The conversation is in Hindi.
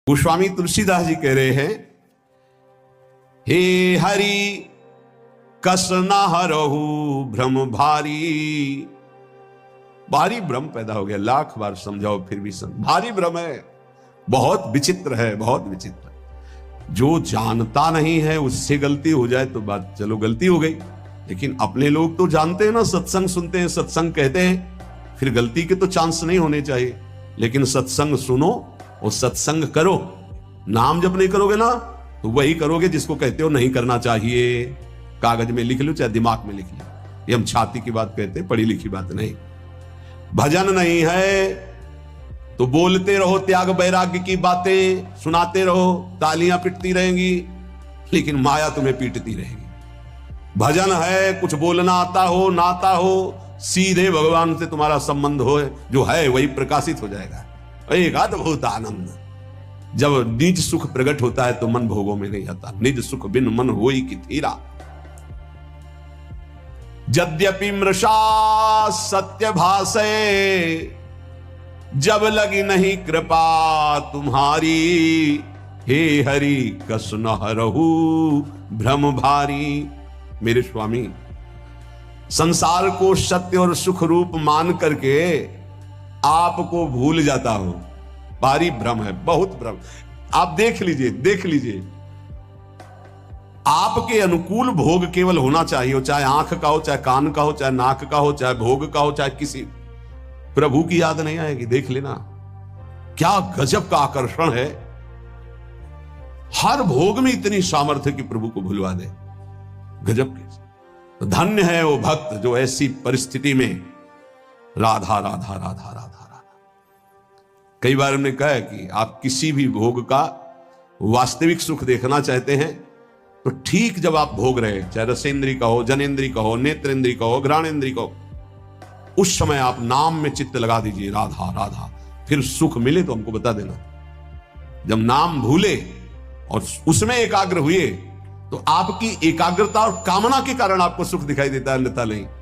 गोस्वामी तुलसीदास जी कह रहे हैं, हे हरि कस न हरहु भ्रम भारी। भारी भ्रम पैदा हो गया, लाख बार समझाओ फिर भी भारी भ्रम है, बहुत विचित्र है, बहुत विचित्र है। जो जानता नहीं है उससे गलती हो जाए तो बात चलो गलती हो गई, लेकिन अपने लोग तो जानते हैं ना, सत्संग सुनते हैं, सत्संग कहते हैं, फिर गलती के तो चांस नहीं होने चाहिए। लेकिन सत्संग सुनो और सत्संग करो। नाम जब नहीं करोगे ना तो वही करोगे जिसको कहते हो नहीं करना चाहिए। कागज में लिख लो चाहे दिमाग में लिख लो, ये हम छाती की बात कहते हैं, पढ़ी लिखी बात नहीं। भजन नहीं है तो बोलते रहो त्याग वैराग्य की बातें, सुनाते रहो, तालियां पिटती रहेंगी, लेकिन माया तुम्हें पीटती रहेगी। भजन है कुछ बोलना आता हो ना आता हो, सीधे भगवान से तुम्हारा संबंध हो, जो है वही प्रकाशित हो जाएगा। एक अद्भुत आनंद, जब निज सुख प्रकट होता है तो मन भोगों में नहीं आता। निज सुख बिन मन होई कि थीरा। यद्यपि मृषा सत्य भाषे, जब लगी नहीं कृपा तुम्हारी। हे हरि कस न हरहु भ्रम भारी। मेरे स्वामी, संसार को सत्य और सुख रूप मान करके आपको भूल जाता हूं, भारी भ्रम है, बहुत भ्रम। आप देख लीजिए, देख लीजिए, आपके अनुकूल भोग केवल होना चाहिए, चाहे आंख का हो, चाहे कान का हो, चाहे नाक का हो, चाहे भोग का हो, चाहे किसी। प्रभु की याद नहीं आएगी, देख लेना क्या गजब का आकर्षण है। हर भोग में इतनी सामर्थ्य कि प्रभु को भुलवा दे, गजब की। तो धन्य है वो भक्त जो ऐसी परिस्थिति में राधा राधा राधा राधा राधा। कई बार हमने कहा है कि आप किसी भी भोग का वास्तविक सुख देखना चाहते हैं तो ठीक जब आप भोग रहे, चाहे रसेंद्री का हो, जनेन्द्री का हो, नेत्रेंद्री का हो, घ्राणेन्द्री का हो, उस समय आप नाम में चित्त लगा दीजिए, राधा राधा। फिर सुख मिले तो हमको बता देना। जब नाम भूले और उसमें एकाग्र हुए तो आपकी एकाग्रता और कामना के कारण आपको सुख दिखाई देता है, अन्यथा नहीं।